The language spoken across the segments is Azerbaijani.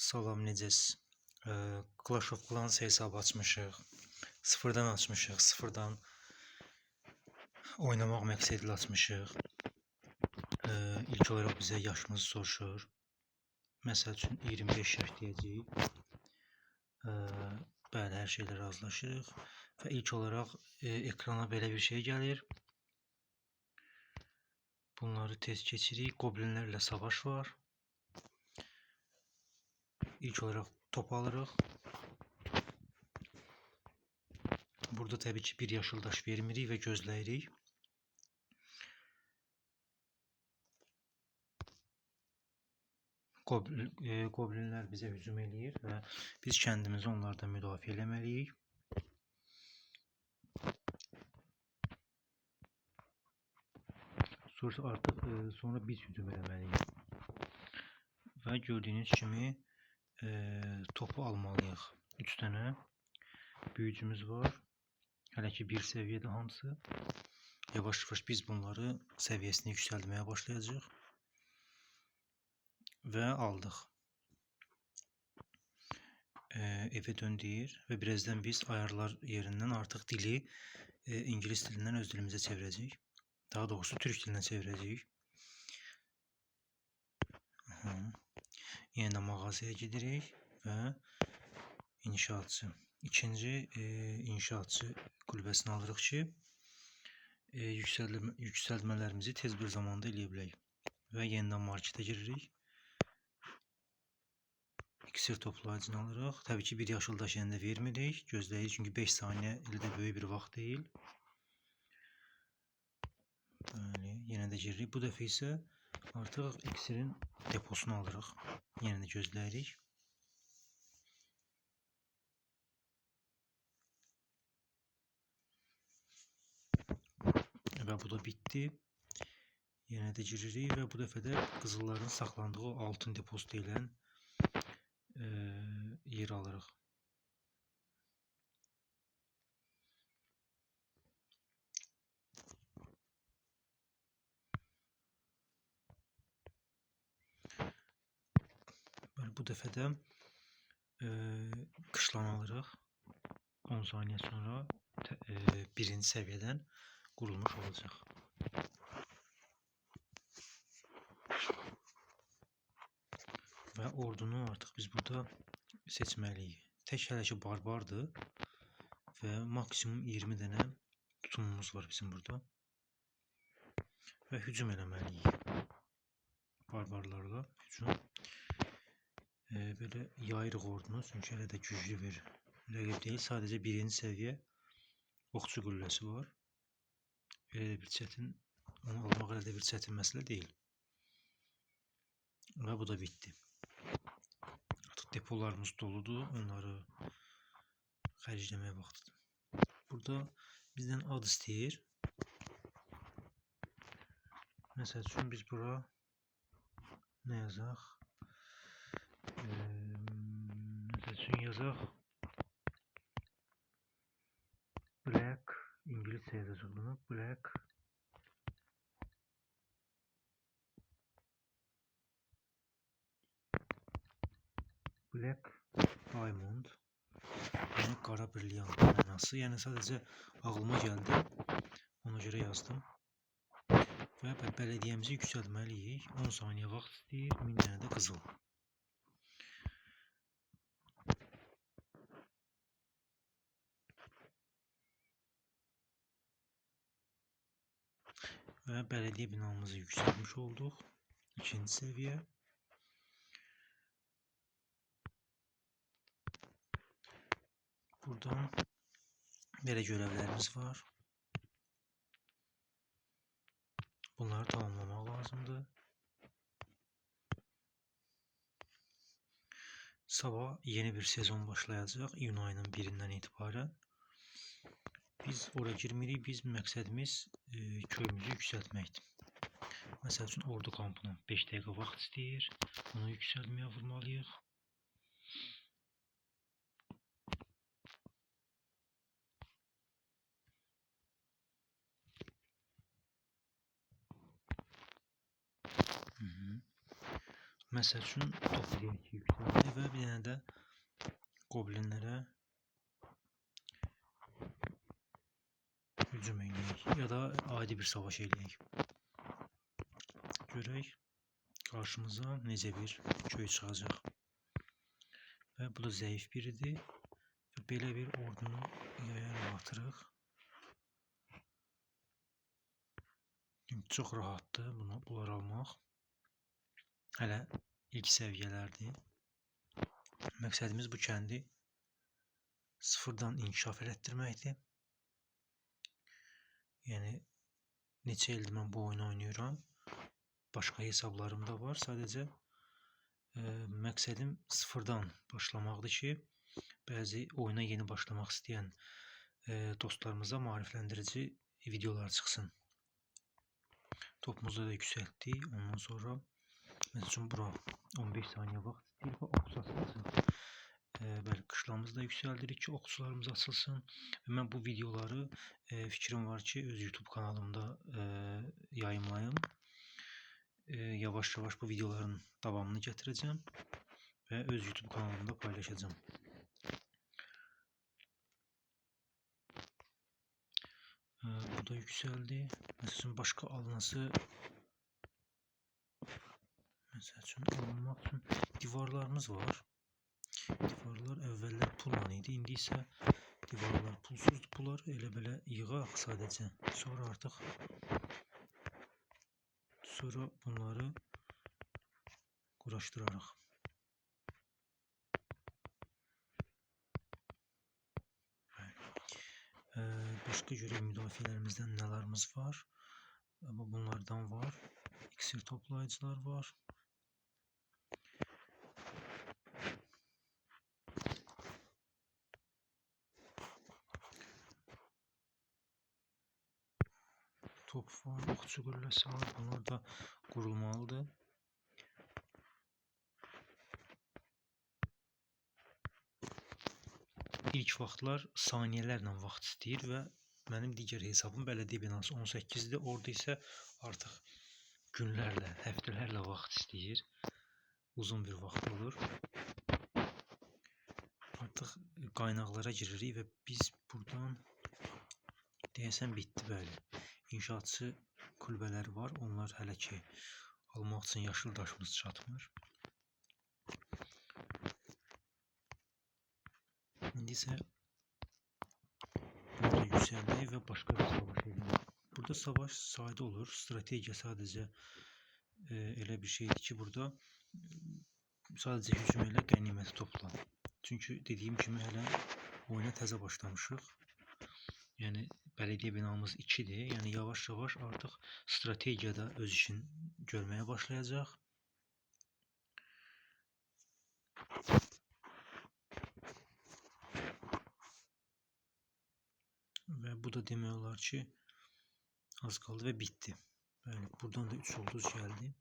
Salam, necəsiz? Clash of Clans hesabı açmışıq. Sıfırdan açmışıq. Sıfırdan oynamaq məqsədilə açmışıq. İlk olaraq bizə yaşımızı soruşur. Məsəl üçün 25 yaş deyəcəyik. Bəli, hər şeylə razılaşırıq. Və ilk olaraq ekrana belə bir şey gəlir. Bunları tez keçirik. Goblinlərlə savaş var. İlk olaraq top alırıq. Burada təbii ki bir yaşıldaş vermirik və gözləyirik. Goblinlər bizə hücum eləyir və biz kəndimizi onlardan müdafiə eləməliyik. Sonra biz hücum eləməliyik. Və gördüyünüz kimi topu almalıyıq. 3 dənə büyücümüz var. Hələ ki bir səviyyədə hamısı. Yavaş-yavaş biz bunları səviyyəsini yüksəltməyə başlayacağıq. Və aldıq. Evə döndük və birazdan biz ayarlar yerindən artıq dili İngilis dilindən öz dilimizə çevirəcəyik. Daha doğrusu Türk dilinə çevirəcəyik. Yenə mağazaya gedirik və inşaatçı. İkinci inşaatçı kulübəsini alırıq ki, yüksəltmələrimizi tez bir zamanda eləyə bilək. Və yenidən marketə giririk. İksir toplayıcını alırıq. Təbii ki bir yaşıldaş yenə də vermirik. Gözləyirik, çünki 5 saniyə elə də böyük bir vaxt deyil. Bəli, yenə də giririk. Bu dəfə isə artıq iksirin deposunu alırıq. Yenə də gözləyirik. Və bu da bitdi. Yenə də giririk və bu dəfə də qızılların saxlandığı altın deposu deyilən yer alırıq. Bu dəfə də qışlan alırıq. 10 saniyə sonra birinci səviyyədən qurulmuş olacaq. Və ordunu artıq biz burada seçməliyik. Tək hələ ki barbardır və maksimum 20 dənə tutumumuz var bizim burada. Və hücum eləməliyik. Barbarlarla hücum. Belə yayırıq ordunu, çünki hələ də güclü bir rəqib deyil. Sadəcə birinci səviyyə oxçu qülləsi var. Onu almaq elə də bir çətin məsələ deyil. Və bu da bitdi. Artıq depolarımız doludur. Onları xərcləməyə vaxtıdır. Burada bizdən ad istəyir. Məsəl üçün biz bura nə yazaq? Məsəl üçün yazaq Black, İngiliscə yazacaq bunu. Black Diamond. Yəni qara brilliant mənası. Yəni sadəcə ağlıma gəldi. Ona görə yazdım. Və bələdiyyəmizi yüksəltməliyik. 10 saniyə vaxt istəyir. 1000 dənə də qızıl. Və bələdiyyə binamızı yüksəltmiş olduq. İkinci səviyyə. Buradan belə görevlərimiz var. Bunları tamamlamaq lazımdır. Sabah yeni bir sezon başlayacaq. İyun ayının 1-dən etibarən. Biz ora girmirik. Bizim məqsədimiz köyümüzü yüksəltməkdir. Məsəl üçün ordu kampına 5 dəqiqə vaxt istəyir. Bunu yüksəltməyə vurmalıyıq. Məsəl üçün top deyək ki yüksəldi və bir də goblinlərə hücum eləyək ya da adi bir savaş eləyək. Görək qarşımıza necə bir köy çıxacaq. Və bu da zəif biridir. Və belə bir ordunu yayaraq atırıq. Çox rahatdır bunları almaq. Hələ ilk səviyyələrdir. Məqsədimiz bu kəndi sıfırdan inkişaf elətdirməkdir. Yəni neçə ildir mən bu oyunu oynayıram. Başqa hesablarım da var. Sadəcə məqsədim sıfırdan başlamaqdır ki, bəzi oyuna yeni başlamaq istəyən dostlarımıza maarifləndirici videolar çıxsın. Topumuzu da yüksəltdik. Ondan sonra məsəl üçün bura 15 saniyə vaxt istəyir və oxçu açılsın. Bəli, qışlamızı da yüksəldirik ki, oxçularımız açılsın. Və mən bu videoları fikrim var ki, öz YouTube kanalımda yayımlayım. Yavaş-yavaş bu videoların davamını gətirəcəm və öz YouTube kanalımda paylaşacağım. Bu da yüksəldi. Məsəl üçün başqa alınası alınmaq üçün divarlarımız var. Divarlar əvvəllər pulla idi. İndi isə divarlar pulsuzdur. Bunları elə belə yığaq sadəcə. Sonra bunları quraşdırarıq. Başqa görək müdafiələrimizdən nələrimiz var. Bunlardan var. İksir toplayıcılar var. Top var, oxçu qülləsi var. Bunlar da qurulmalıdır. İlk vaxtlar saniyələrlə vaxt istəyir və mənim digər hesabım bələdiyyə binası 18-dir. Orada isə artıq günlərlə, həftələrlə vaxt istəyir. Uzun bir vaxt olur. Artıq qaynaqlara giririk və biz buradan deyəsən bitdi, bəli. İnşaatçı kulbələri var. Onlar hələ ki almaq üçün yaşıl daşımız çatmır. İndi isə burada yüksəldik və başqa bir savaş edirik. Burada savaş sadə olur. Strategiya sadəcə elə bir şeydir ki, burada sadəcə hücum elə, qəniməti topla. Çünki dediyim kimi hələ oyuna təzə başlamışıq. Yəni bələdiyyə binamız 2-dir. Yəni yavaş-yavaş artıq strategiyada öz işini görməyə başlayacaq. Və bu da demək olar ki, az qaldı və bitdi. Bəli, buradan da 3 ulduz gəldi.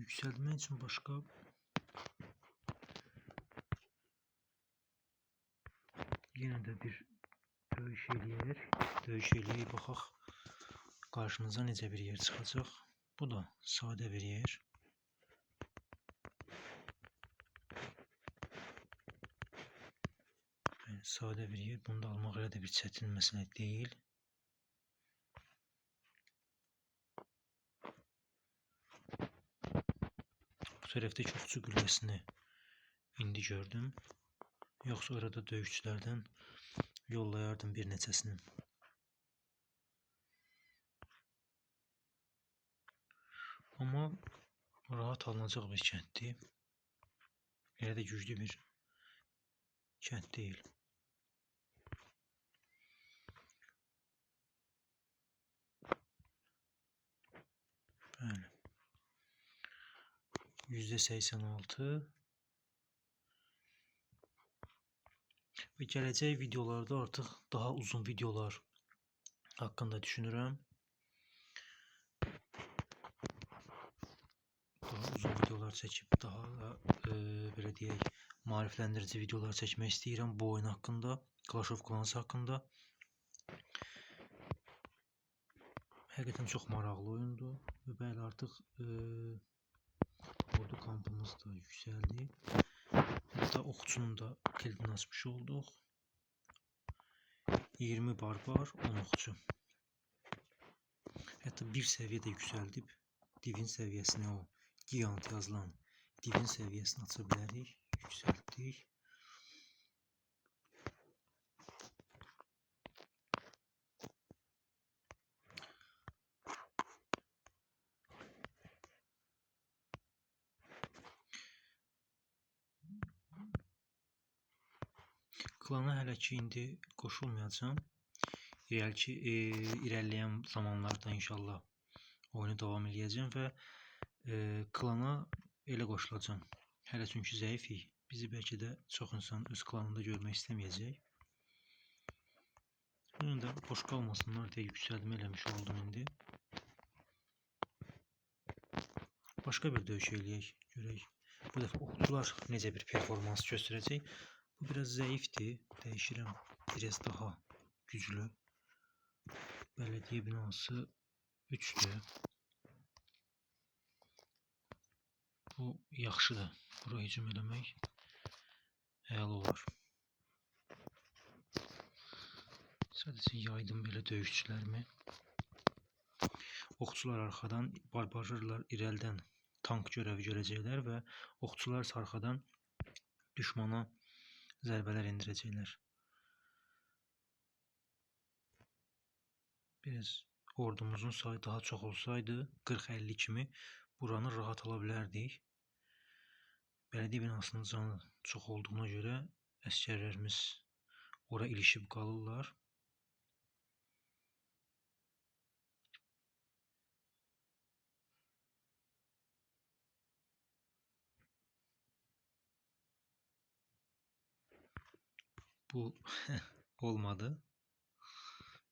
Yüksəlmək üçün başqa yenə də bir döyüş eləyək. Baxaq qarşımıza necə bir yer çıxacaq. Bu da sadə bir yer. Yəni sadə bir yer. Bunu da almaq elə də bir çətin məsələ deyil. Bu tərəfdəki oxçu qülləsini indi gördüm. Yoxsa orada döyüşçülərdən yollayardım bir neçəsini. Amma rahat alınacaq bir kənddir. Elə də güclü bir kənd deyil. Bəli. %86 və gələcək videolarda artıq daha uzun videolar haqqında düşünürəm. Daha uzun videolar çəkib daha da belə deyək, maarifləndirici videolar çəkmək istəyirəm bu oyun haqqında, Clash of Clans haqqında. Həqiqətən çox maraqlı oyundur və bəli artıq ordu kampımız da yüksəldi. Hətta oxçunun da kilidini açmış olduq. 20 barbar, 10 oxçu. Hətta bir səviyyə də yüksəldib. Divin səviyyəsinə, o gigant yazılan divin səviyyəsini aça bilərik. Yüksəltdik. Klana hələ ki indi qoşulmayacağam. İrəliyən zamanlarda inşallah oyunu davam edəcəm və klana elə qoşulacağam. Hələ çünki zəifik. Bizi bəlkə də çox insan öz klanında görmək istəməyəcək. Bunun da boş qalmasınlar deyə yüksəlmə eləmiş oldum indi. Başqa bir döyüş eləyək, görək. Bu dəfə oxçular necə bir performans göstərəcək. Bu biraz zəifdir. Dəyişirəm. Biraz daha güclü. Bələdiyyə binası 3'dür. Bu yaxşıdır. Bura hücum eləmək əla olar. Sadəcə yaydım belə döyüşçülərimi. Oxçular arxadan, barbarlar irəldən tank görəvi görəcəklər və oxçular arxadan düşmana zərbələr endirəcəklər. Biraz ordumuzun sayı daha çox olsaydı 40-50 kimi buranı rahat ala bilərdik. Bələdiyyə binasının canı çox olduğuna görə əskərlərimiz ora ilişib qalırlar. Bu olmadı.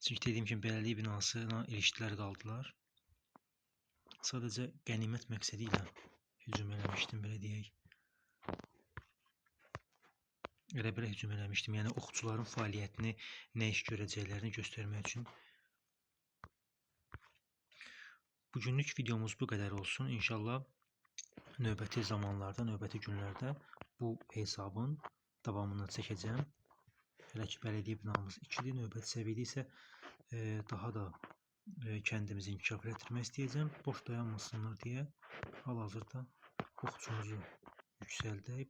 Çünki dediyim kimi bələdiyyə binasına ilişdilər qaldılar. Sadəcə qənimət məqsədi ilə hücum eləmişdim bələdiyyəyə. Elə belə hücum eləmişdim. Yəni oxçuların fəaliyyətini, nə iş görəcəklərini göstərmək üçün. Bugünlük videomuz bu qədər olsun. İnşallah növbəti zamanlarda, növbəti günlərdə bu hesabın davamını çəkəcəm. Hələ ki bələdiyyə binamız 2-dir. Növbəti səviyyədə isə daha da kəndimizi inkişaf etdirmək istəyəcəm. Boş dayanmasınlar deyə hal-hazırda oxçumuzu yüksəldək.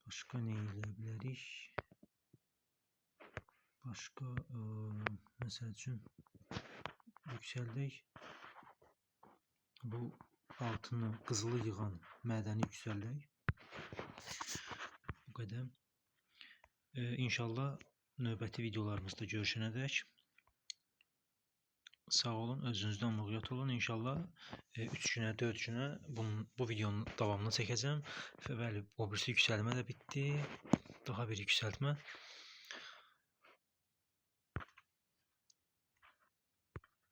Başqa nə eləyə bilərik? Başqa məsəl üçün yüksəldək. Bu altını, qızılı yığan mədəni yüksəldək. Bu qədər. İnşallah növbəti videolarımızda görüşənədək sağ olun, özünüzdən müğayət olun. İnşallah 3 günə, 4 günə bu videonun davamını çəkəcəm. Və bəli, o birisi yüksəlmə də bitdi. Daha bir yüksəltmə.